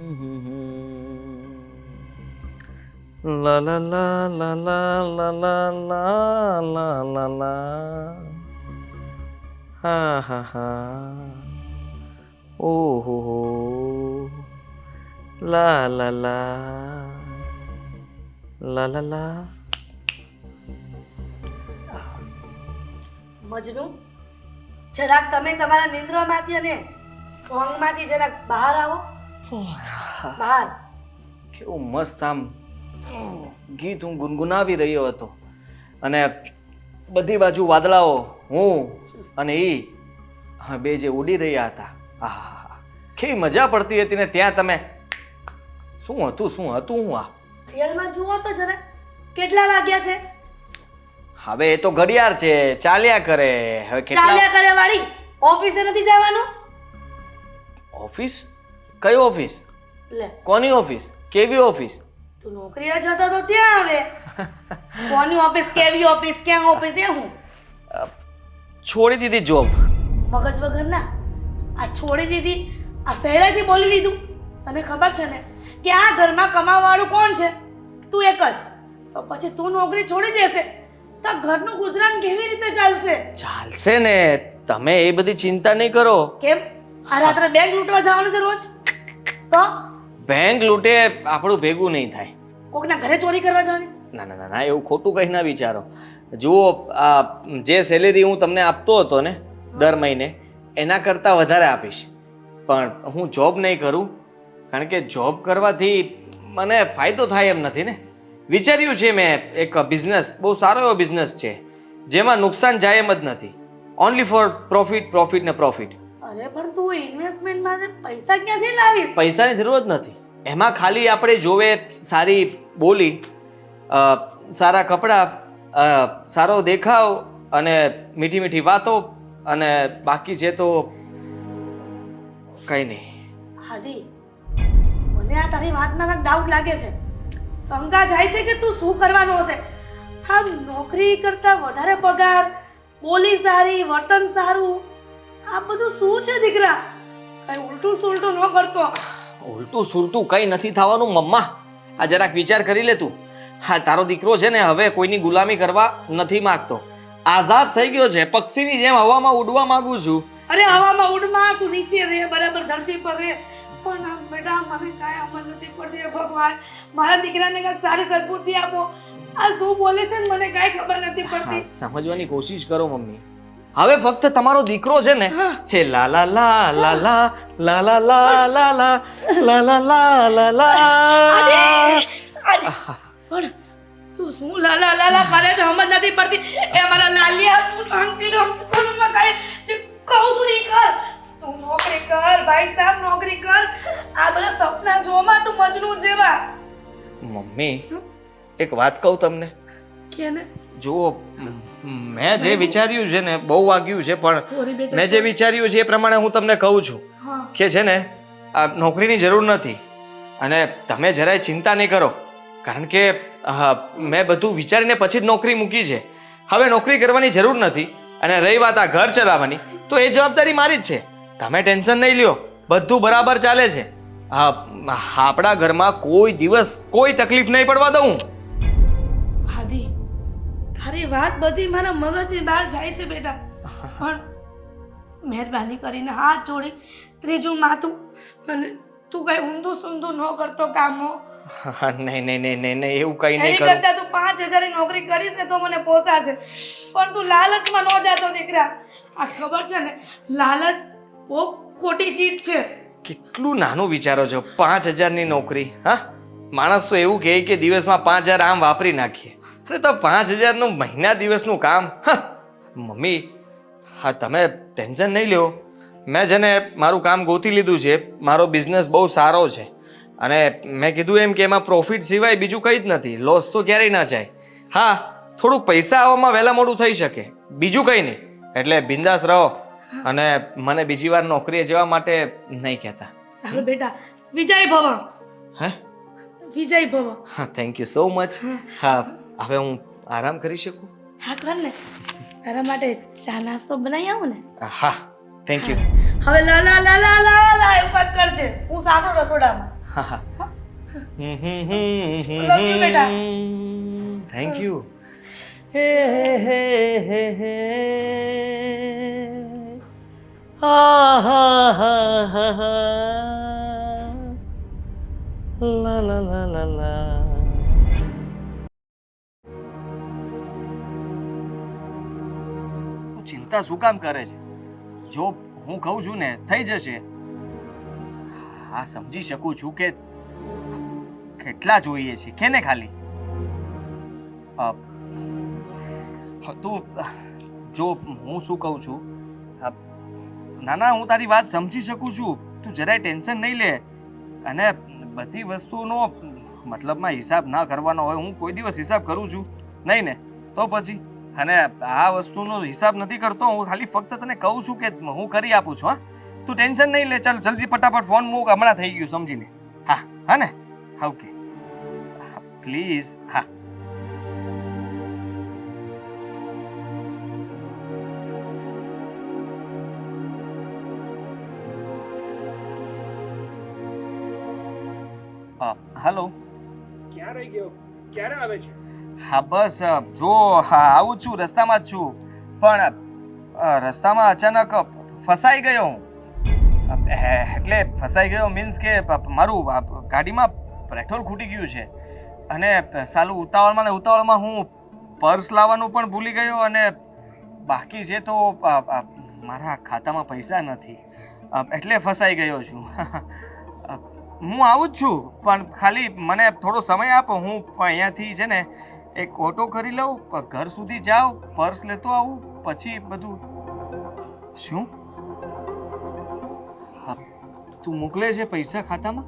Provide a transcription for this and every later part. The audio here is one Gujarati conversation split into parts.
La la la la la la la la la la la. Ha ha ha. Oh ho ho. La la la. La la la. Majnu, જરાક તમે તમારા નિંદ્રામાંથી અને સોંગમાંથી જરાક બહાર આવો. બહાર. કેવું મસ્ત આમ ગીત હું ગુનગુનાવી રહ્યો હતો અને બધી બાજુ વાદળાઓ હું અને ઈ બે જે ઉડી રહ્યા હતા. આહા, કેવી મજા પડતી હતી ને ત્યાં તમે શું હતું હું આ ઘડિયાળમાં જુઓ તો જરા કેટલા વાગ્યા છે. હવે એ તો ઘડિયાળ છે, ચાલ્યા કરે. હવે ચાલ્યા કરે વાળી ઓફિસે નથી જવાનું. ઓફિસ? કઈ ઓફિસ? લે, કોની ઓફિસ? કેવી ઓફિસ? તું નોકરીએ જતો તો ત્યાં આવે. કોની ઓફિસ, કેવી ઓફિસ, ક્યાં ઓફિસ એ હું છોડી દીધી જોબ. મગજ વગર ના આ છોડી દીધી, આ સહેલાઈથી બોલી લીધું. તને ખબર છે ને કે આ ઘરમાં કમાવાવાળું કોણ છે? તું એક જ. તો પછી તું નોકરી છોડી દેશે તો ઘરનું ગુજરાન કેવી રીતે ચાલશે? ચાલશે ને, તમે એ બધી ચિંતા નહીં કરો. કેમ? આ રાત્રે બેંક લૂંટવા જવાનું છે રોજ? તો બેંક લૂંટે આપણું ભેગું નહીં થાય. કોકના ઘરે ચોરી કરવા જવાની? ના ના ના ના, એવું ખોટું કંઈ ના વિચારો. જુઓ, આ જે સેલેરી હું તમને આપતો હતો ને દર મહિને, એના કરતાં વધારે આપીશ. પણ હું જોબ નહીં કરું, કારણ કે જોબ કરવાથી મને ફાયદો થાય એમ નથી ને. વિચાર્યું છે મેં એક બિઝનેસ, બહુ સારો એવો બિઝનેસ છે જેમાં નુકસાન જાય એમ જ નથી. ઓનલી ફોર પ્રોફિટ, પ્રોફિટ ને પ્રોફિટ. અરે પણ તું ઇન્વેસ્ટમેન્ટમાં પૈસા ક્યાંથી લાવીશ? પૈસાની જરૂર જ નથી. એમાં ખાલી આપણે જોવે સારી બોલી, સારા કપડાં, સારો દેખાવ અને મીઠી મીઠી વાતો, અને બાકી છે તો કંઈ નહીં. હાદી, મને આ તારી વાતમાં કાંઈક ડાઉટ લાગે છે. શંકા જાય છે કે તું શું કરવાનો હશે. હા, નોકરી કરતા વધારે પગાર, બોલી સારી, વર્તન સારું, આ બધું શું છે દીકરા? કઈ ઉલટું સુલટું ન કરતો. ઉલટું સુલટું કંઈ નથી થવાનું મમ્મા. આ જરાક વિચાર કરી લે તું. હા, તારો દીકરો છે ને હવે કોઈની ગુલામી કરવા નથી માંગતો. આઝાદ થઈ ગયો છે, પક્ષીની જેમ હવામાં ઉડવા માંગુ છું. અરે હવામાં ઉડમાં, તું નીચે રહે, બરાબર ધરતી પર રહે. પણ બેટા મને કાંઈ અમલ નથી પડતી. હે ભગવાન, મારા દીકરાને કાંઈક સારી સદબુદ્ધિ આપો. આ શું બોલે છે ને મને કાંઈ ખબર નથી પડતી. સમજવાની કોશિશ કરો મમ્મી. હવે ફક્ત તમારો દીકરો છે ને, હે લા લા લા લા લા લા લા લા લા લા લા લા લા લા લા. પણ તું શું લાલા લાલા કરે છે સમજ નથી પડતી. એ મારા લાલિયા, તું શાંતિ રહો. કોનમાં કાંઈ કહું છું નહીં કર. તું નોકરી કર ભાઈ સાહેબ, નોકરી કર. આ બધા સપના જોમાં તું મજનુ જેવા. મમ્મી, એક વાત કહું તમને કે ને જુઓ, મેં જે વિચાર્યું છે ને બહુ વાગ્યું છે, પણ મેં જે વિચાર્યું છે એ પ્રમાણે હું તમને કહું છું કે છે ને આ નોકરીની જરૂર નથી. અને તમે જરાય ચિંતા નહીં કરો, કારણ કે મેં બધું વિચારીને પછી જ નોકરી મૂકી છે. હવે નોકરી કરવાની જરૂર નથી. અને રહી વાત આ ઘર ચલાવવાની, તો એ જવાબદારી મારી જ છે. તમે ટેન્શન નહીં લ્યો, બધું બરાબર ચાલે છે. આપણા ઘરમાં કોઈ દિવસ કોઈ તકલીફ નહીં પડવા દઉં. હાદી, તારી વાત બધી મારા મગજની બહાર જાય છે બેટા. પણ મહેરબાની કરીને હાથ જોડી ત્રીજું માથું, અને તું કઈ ઊંધું સૂંધું ન કરતો કામો. નહીં નહીં નહીં નહીં નહીં, એવું કઈ નહીં એની કરું. કરતા તું 5000 ની નોકરી કરીશ ને તો મને પોસાશે. પણ તું લાલચમાં ન જાતો દીકરા. આ ખબર છે ને, લાલચ બહુ ખોટી ચીજ છે. કેટલું નાનું વિચારો છો, 5000 ની નોકરી? હા, માણસ તો એવું કહે કે દિવસમાં 5000 આમ વાપરી નાખીએ. અરે તો 5000 નું મહિના દિવસનું કામ. મમ્મી, હા તમે ટેન્શન નહીં લ્યો. મેં છે ને મારું કામ ગોતી લીધું છે. મારો બિઝનેસ બહુ સારો છે, અને મેં કીધું એમ કે એમાં પ્રોફિટ સિવાય બીજું કંઈ જ નથી. લોસ તો ક્યારેય ના જાય. હા, થોડુંક પૈસા આવવામાં વહેલા મોડું થઈ શકે, બીજું કંઈ નહીં. એટલે બિંદાસ રહો, અને મને બીજી વાર નોકરીએ જવા માટે નહીં કહેતા. સારું બેટા, વિજય ભવ. હે? વિજય ભવ. હા, થેન્ક યુ સો મચ. હા, હવે હું આરામ કરી શકું? હા કર ને. તારા માટે ચા નાસ્તો બનાવી આવું ને? હા, થેન્ક યુ. હવે લા લા લા લા લા લા એવું કાંઈક કરજે. હું સાંભળું રસોડામાં. હા હા Love you, બેટા. થેન્ક યુ હે હે હે હે હા હા હા હા હા લા લા લા લા લા તું ચિંતા શું કામ કરે છે? જો હું કહું છું ને થઈ જશે. હા સમજી શકું છું કે કેટલા જોઈએ છે કે ને ખાલી તું જો હું શું કહું છું ના ના હું તારી વાત સમજી શકું છું. તું જરાય ટેન્શન નહીં લે અને બધી વસ્તુનો મતલબમાં હિસાબ ના કરવાનો હોય. હું કોઈ દિવસ હિસાબ કરું છું નહીં ને તો પછી અને આ વસ્તુનો હિસાબ નથી કરતો. હું ખાલી ફક્ત તને કહું છું કે હું કરી આપું છું. હા તું ટેન્શન નહીં લે. ચાલ જલ્દી ફટાફટ ફોન મૂક. હમણાં થઈ ગયું સમજી લે. હા હા ને ઓકે પ્લીઝ હા હેલો ક્યાં રહી ગયો? ક્યારે આવે છે? હા બસ જો હા આવું જ છું. રસ્તામાં જ છું પણ રસ્તામાં અચાનક ફસાઈ ગયો હું. એટલે ફસાઈ ગયો મીન્સ કે મારું ગાડીમાં પેટ્રોલ ખૂટી ગયું છે અને સાલું ઉતાવળમાં ને ઉતાવળમાં હું પર્સ લાવવાનું પણ ભૂલી ગયો અને બાકી છે તો મારા ખાતામાં પૈસા નથી એટલે ફસાઈ ગયો છું. હું આવું જ છું પણ ખાલી મને થોડો સમય આપો. હું અહીંયાથી છે ને એક ઓટો કરી લઉં, ઘર સુધી જાઉં, પર્સ લેતો આવું પછી બધું. શું તું મોકલે છે પૈસા ખાતામાં?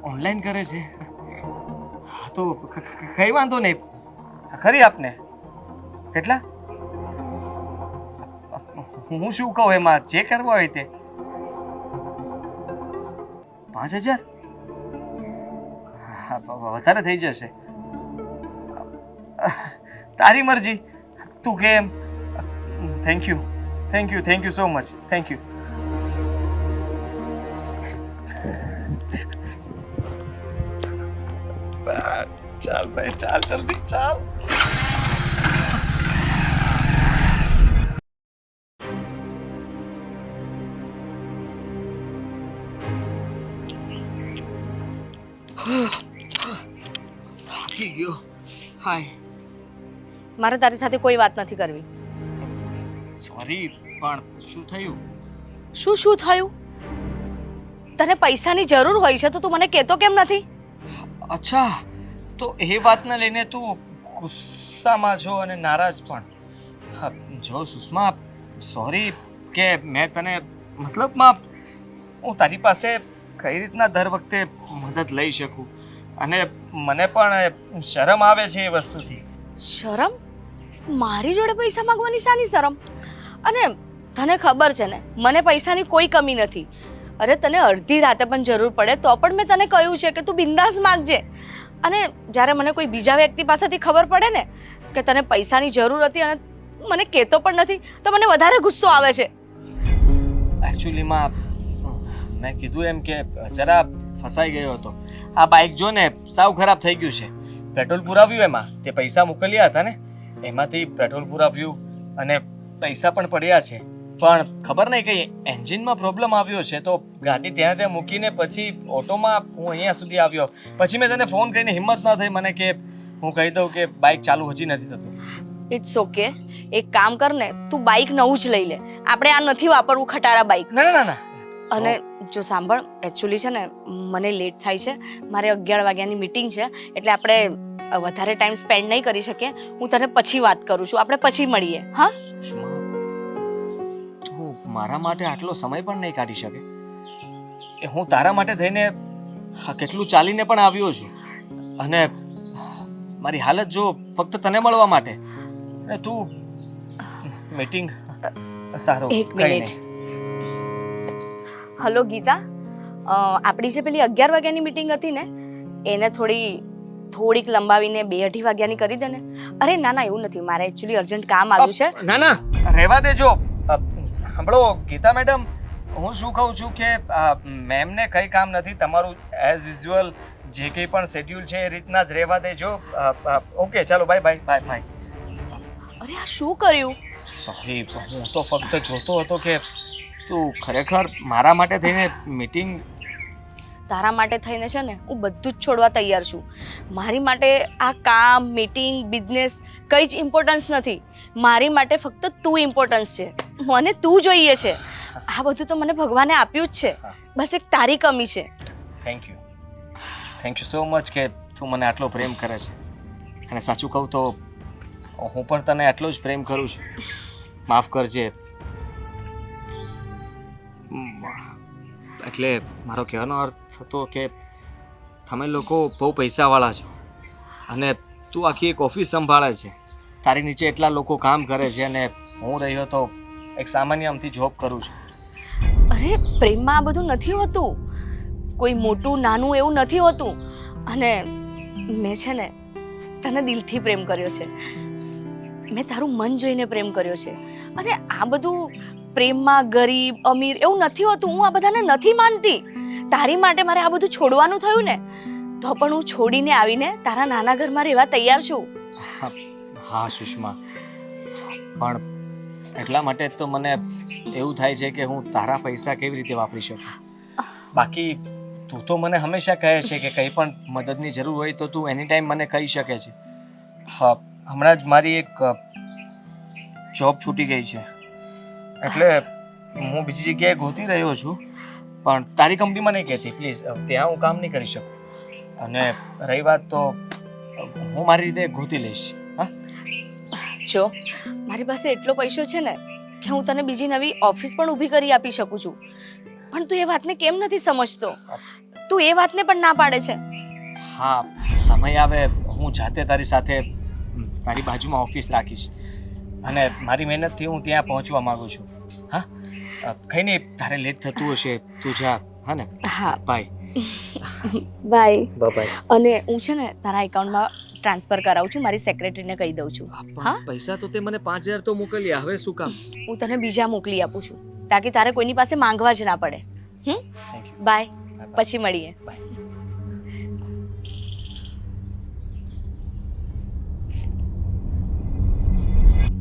ઓનલાઈન કરે છે? હા તો કઈ વાંધો નહીં, કરી આપને. કેટલા? હું શું કહું એમાં જે કરવા હોય તે. 5,000? વધારે થઈ જશે. તારી મરજી, તું કેમ. Thank you thank you thank you so much. Thank you. ચાલ ભાઈ ચાલ, જલ્દી ચાલ. થાકી ગયો. હાય. મારે તારી સાથે કોઈ વાત નથી કરવી. સોરી પણ શું થયું? શું થયું? તને પૈસાની જરૂર હોય છે તો તું મને કહેતો કેમ નથી? અચ્છા, તો એ વાતને લઈને તું ગુસ્સામાં છો અને નારાજ પણ. જો સુષ્મા, સોરી કે મેં તને મતલબમાં હું તારી પાસે કઈ રીતના દર વખતે મદદ લઈ શકું અને મને પણ શરમ આવે છે એ વસ્તુથી. શરમ? મારી જોડે પૈસા માંગવાની શાની શરમ? અને તને ખબર છે ને મને પૈસાની કોઈ કમી નથી. અરે તને અડધી રાતે પણ જરૂર પડે તો પણ મેં તને કહ્યું છે કે તું બિંદાસ માંગજે. અને જ્યારે મને કોઈ બીજા વ્યક્તિ પાસેથી ખબર પડે ને કે તને પૈસાની જરૂર હતી અને મને કહેતો પણ નથી તો મને વધારે ગુસ્સો આવે છે. એકચ્યુઅલીમાં મેં કીધું એમ કે જરા ફસાઈ ગયો હતો. આ બાઇક જો ને સાવ ખરાબ થઈ ગયું છે. પેટ્રોલ પુરાવ્યું એમાં, તે પૈસા મોકલ્યા હતા ને એમાંથી પેટ્રોલ પુરાવ્યું અને પૈસા પણ પડ્યા છે. પણ ખબર નહીં કઈ એન્જિનમાં પ્રોબ્લેમ આવ્યો છે તો ગાડી ત્યાં મૂકીને પછી ઓટોમાં હું અહીંયા સુધી આવ્યો. પછી મેં તને ફોન કરીને હિંમત ન થઈ મને કે હું કહી દઉં કે બાઇક ચાલુ હજી નથી થતું. It's okay. એક કામ કર ને, તું બાઇક નવું જ લઈ લે. આપણે આ નથી વાપરવું ખટારા બાઇક. ના ના ના. અને જો સાંભળ, એકચ્યુઅલી છે ને મને લેટ થાય છે. મારે 11 વાગ્યાની મીટિંગ છે એટલે આપણે વધારે ટાઈમ સ્પેન્ડ નહીં કરી શકીએ. હું તને પછી વાત કરું છું. આપણે પછી મળીએ. હા? તું મારા માટે આટલો સમય પણ નહીં કાઢી શકે? હું તારા માટે થઈને કેટલું ચાલીને પણ આવ્યો છું અને મારી હાલત જો ફક્ત તને મળવા માટે. અને તું મીટિંગ સારો. એક મિનિટ. હલો ગીતા, આપણી જે પેલી 11 વાગ્યાની મીટિંગ હતી ને એને થોડીક લંબાવીને 2-2:30 વાગ્યાની કરી દે ને. અરે ના ના એવું નથી, મારે એકચ્યુઅલી અર્જન્ટ કામ આવ્યું છે. ના ના રહેવા દેજો. સાંભળો ગીતા મેડમ, હું શું કહું છું કે મેમને કંઈ કામ નથી, તમારું એઝ યુઝ્યુઅલ જે કંઈ પણ શેડ્યુલ છે એ રીતના જ રહેવા દેજો. ઓકે ચાલો બાય બાય બાય બાય. અરે આ શું કર્યું? સોરી, હું તો ફક્ત જોતો હતો કે તું ખરેખર મારા માટે થઈને મીટિંગ. તારા માટે થઈને છે ને હું બધું જ છોડવા તૈયાર છું. મારી માટે આ કામ, મીટિંગ, બિઝનેસ કંઈ જ ઇમ્પોર્ટન્સ નથી. મારી માટે ફક્ત તું ઇમ્પોર્ટન્સ છે. મને તું જોઈએ છે. આ બધું તો મને ભગવાને આપ્યું જ છે. બસ એક તારી કમી છે. થેન્ક યુ સો મચ કે તું મને આટલો પ્રેમ કરે છે. અને સાચું કહું તો હું પણ તને આટલો જ પ્રેમ કરું છું. માફ કરજે. એટલે મારો કહેવાનો અર્થ હતો કે તમે લોકો બહુ પૈસાવાળા છો અને તું આખી એક ઓફિસ સંભાળે છે. તારી નીચે એટલા લોકો કામ કરે છે અને હું રહ્યો તો એક સામાન્ય અમથી જોબ કરું છું. અરે પ્રેમમાં આ બધું નથી હોતું. કોઈ મોટું નાનું એવું નથી હોતું. અને મેં છે ને તને દિલથી પ્રેમ કર્યો છે. મેં તારું મન જોઈને પ્રેમ કર્યો છે. અને આ બધું પ્રેમમાં ગરીબ અમીર એવું નથી હોતું. હું આ બધાને નથી માનતી. તારી માટે મારે આ બધું છોડવાનું થયું ને તો પણ હું છોડીને આવીને તારા નાના ઘરમાં રહેવા તૈયાર છું. હા સુષ્મા, પણ એટલા માટે જ તો મને એવું થાય છે કે હું તારા પૈસા કેવી રીતે વાપરી શકું. બાકી તું તો મને હંમેશા કહે છે કે કંઈ પણ મદદની જરૂર હોય તો તું એની ટાઈમ મને કહી શકે છે. હા, હમણાં જ મારી એક જોબ છૂટી ગઈ છે એટલે હું બીજી જગ્યાએ ગોતી રહ્યો છું. પણ તારી કંપનીમાં નહીં કહેતી પ્લીઝ, ત્યાં હું કામ નહીં કરી શકું. અને રહી વાત તો હું મારી રીતે ગોતી લઈશ. હા, જો મારી પાસે એટલો પૈસો છે ને કે હું તને બીજી નવી ઓફિસ પણ ઊભી કરી આપી શકું છું. પણ તું એ વાતને કેમ નથી સમજતો? તું એ વાતને પણ ના પાડે છે. હા, સમય આવે હું જાતે તારી સાથે તારી બાજુમાં ઓફિસ રાખીશ અને મારી મહેનતથી હું ત્યાં પહોંચવા માંગુ છું. હા, કંઈ નહીં, તારે લેટ થતું હશે, તું જા. હા ને? હા, બાય બાય. બાય. અને હું છે ને તારા એકાઉન્ટમાં ટ્રાન્સફર કરાવું છું. મારી સેક્રેટરીને કહી દઉં છું. હા, પૈસા તો તે મને 5000 તો મોકલ્યા, હવે શું કામ? હું તને બીજા મોકલી આપું છું તાકી તારે કોઈની પાસે માંગવા જ ના પડે. Thank you. બાય. પછી મળીએ. બાય.